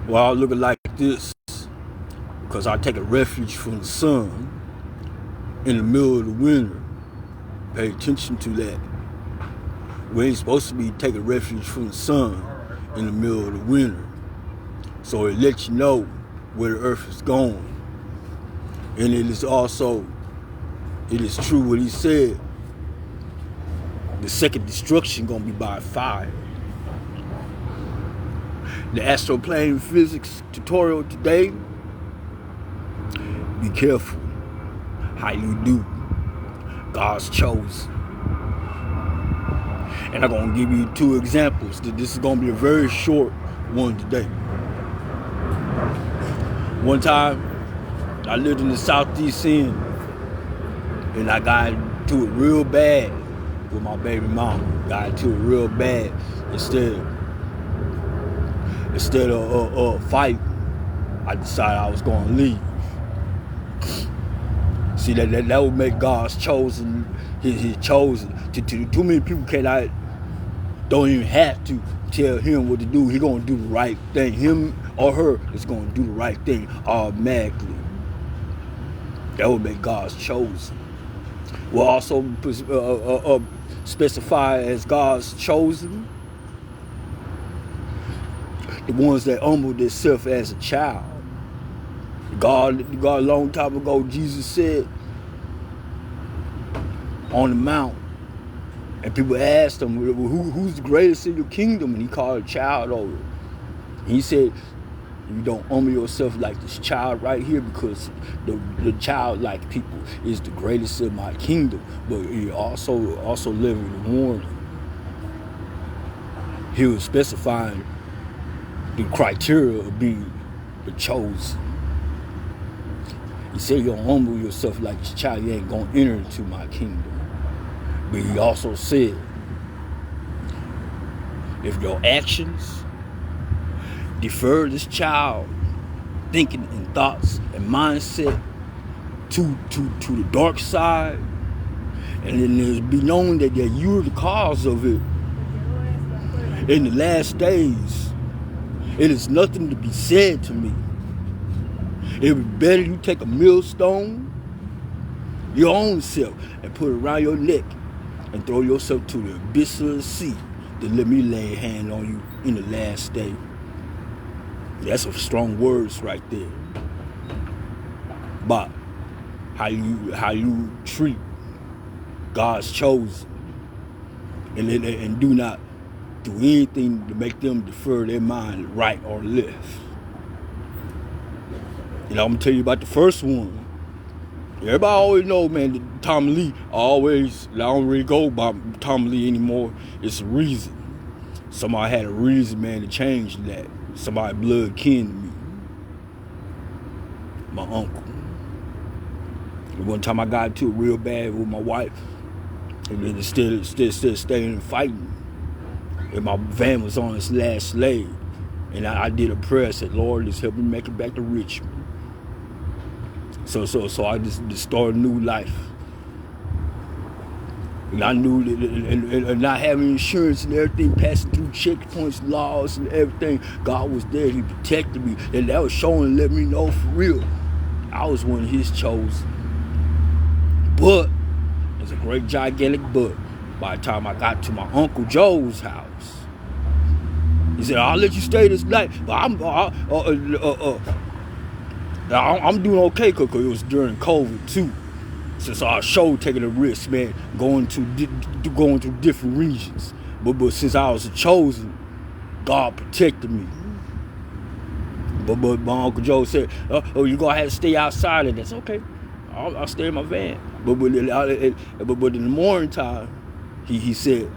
Well, I look like this because I take a refuge from the sun in the middle of the winter. Pay attention to that. We ain't supposed to be taking refuge from the sun in the middle of the winter. So it lets you know where the earth is going. And it is true what he said. The second destruction gonna be by fire. The astroplane physics tutorial today, be careful how you do. God's chosen. And I'm gonna give you 2 examples. This is gonna be a very short one today. One time, I lived in the Southeast End, and I got into it real bad with my baby mama. Got into it real bad. Instead of fighting, I decided I was gonna leave. See, that would make God's chosen, his chosen. Too many people don't even have to tell him what to do. He gonna do the right thing. Him or her is gonna do the right thing automatically. That would make God's chosen. We'll also specify as God's chosen the ones that humbled themselves as a child. God, a long time ago, Jesus said on the mount, and people asked him, who's the greatest in your kingdom? And he called a child over. And he said, you don't humble yourself like this child right here, because the childlike people is the greatest in my kingdom. But he also living the warning. He was specifying the criteria of being the chosen. He said, you don't humble yourself like this child, you ain't gonna enter into my kingdom. But he also said, if your actions defer this child thinking and thoughts and mindset to the dark side, and then there's be known that you're the cause of it, in the last days, it is nothing to be said to me. It would be better you take a millstone, your own self, and put it around your neck and throw yourself to the abyss of the sea than let me lay a hand on you in the last day. That's some strong words right there. But how you treat God's chosen, and do not do anything to make them defer their mind right or left. I'm gonna tell you about the first one. Everybody always know, man, that Tom Lee I don't really go by Tom Lee anymore. It's a reason. Somebody had a reason, man, to change that. Somebody blood kin to me. My uncle. One time I got into it real bad with my wife, and then instead of staying and fighting, and my van was on its last leg, and I did a prayer. I said, Lord, just help me make it back to Richmond. So I just started a new life. And I knew that, and not having insurance and everything, passing through checkpoints, laws and everything, God was there. He protected me. And that was showing and let me know for real, I was one of his chosen. But, there's a great gigantic but, by the time I got to my Uncle Joe's house, he said, I'll let you stay this night, but I'm doing okay, because it was during COVID too. Since our show taking a risk, man, going through different regions. But since I was chosen, God protected me. But my Uncle Joe said, you're going to have to stay outside, and that's okay. I'll stay in my van. But in the morning time, he said,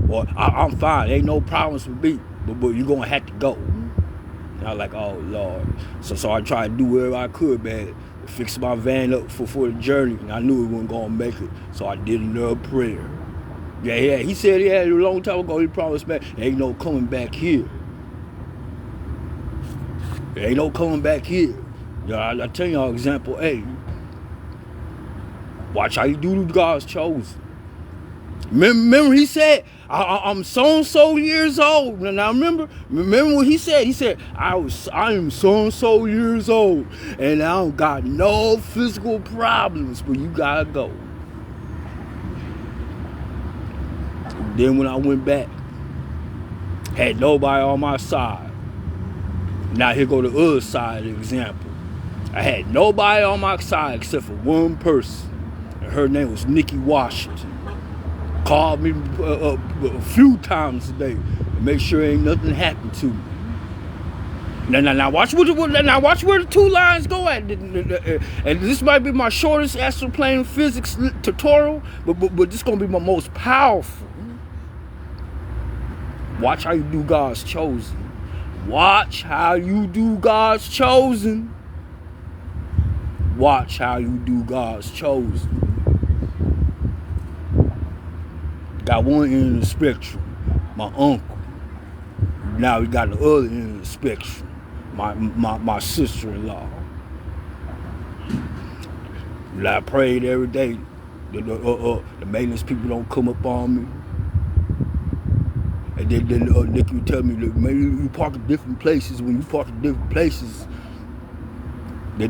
well, I'm fine. Ain't no problems with me. But you're going to have to go. And I was like, oh, Lord. So I tried to do whatever I could, man, to fix my van up for the journey. And I knew it wasn't going to make it. So I did another prayer. Yeah. He said, a long time ago, he promised, man, there ain't no coming back here. There ain't no coming back here. I tell y'all example A. Watch how you do God's chosen. Remember he said, I'm so and so years old. Now remember what he said? He said, I am so and so years old, and I don't got no physical problems, but you gotta go. Then when I went back, had nobody on my side. Now here go the other side of the example. I had nobody on my side except for one person, and her name was Nikki Washington. Called me a few times a day to make sure ain't nothing happened to me. Now watch where the two lines go at. And this might be my shortest astral plane physics tutorial, but this gonna be my most powerful. Watch how you do God's chosen. Watch how you do God's chosen. Watch how you do God's chosen. Got one end of the spectrum, my uncle. Now we got the other end of the spectrum, my sister-in-law. I prayed every day. The maintenance people don't come up on me. And then Nick would tell me, look, maybe you park at different places. When you park at different places, they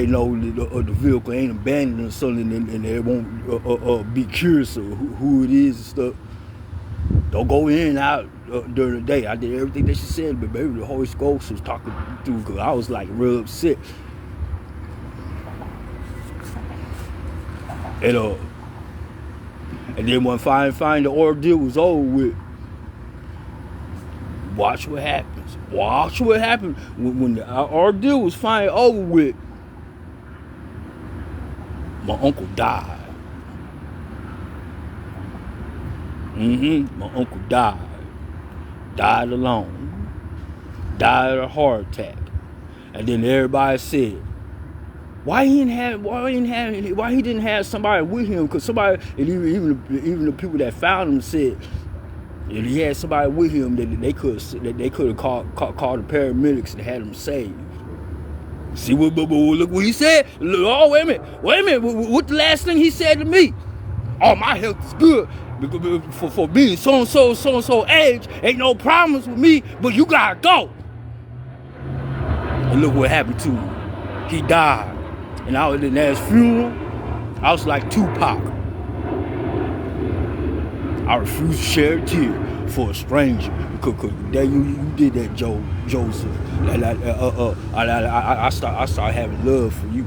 know the vehicle ain't abandoned or something, and they won't be curious of who it is and stuff. Don't go in and out during the day. I did everything that she said, but maybe the Holy Ghost was talking through, because I was like real upset. And then when finally the ordeal was over with, watch what happens. Watch what happened when the ordeal was finally over with. My uncle died. My uncle died. Died alone. Died of a heart attack. And then everybody said, why he didn't have somebody with him? Because somebody, and even the people that found him said, if he had somebody with him, that they could have called the paramedics and had him saved. See what? Look what he said. Look, oh, wait a minute. What the last thing he said to me? Oh, my health is good for being so and so age. Ain't no problems with me, but you gotta go. And look what happened to him. He died. And I was in his funeral. I was like Tupac. I refuse to shed a tear for a stranger, because you did that, Joseph. I started having love for you.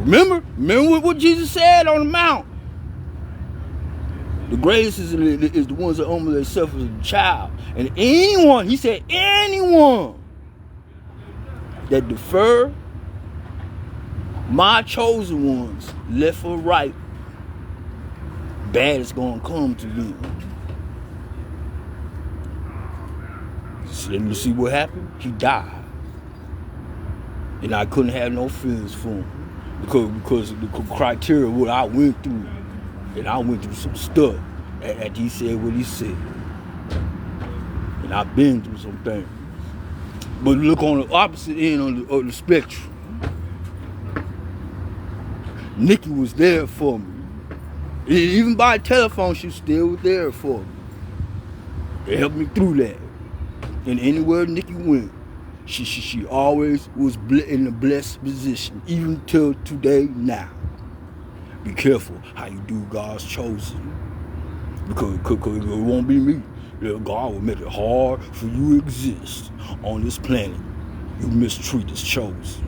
Remember what Jesus said on the mount. The greatest is the ones that humble themselves as a child. And anyone, he said, anyone that defer my chosen ones, left or right, bad is gonna come to them. So you see what happened? He died. And I couldn't have no feelings for him. Because the criteria of what I went through. And I went through some stuff after he said what he said. And I've been through some things. But look on the opposite end of the spectrum. Nikki was there for me. Even by telephone, she still was there for me. They helped me through that. And anywhere Nikki went, she always was in a blessed position, even till today now. Be careful how you do God's chosen. Because it won't be me. God will make it hard for you to exist on this planet. You mistreat His chosen.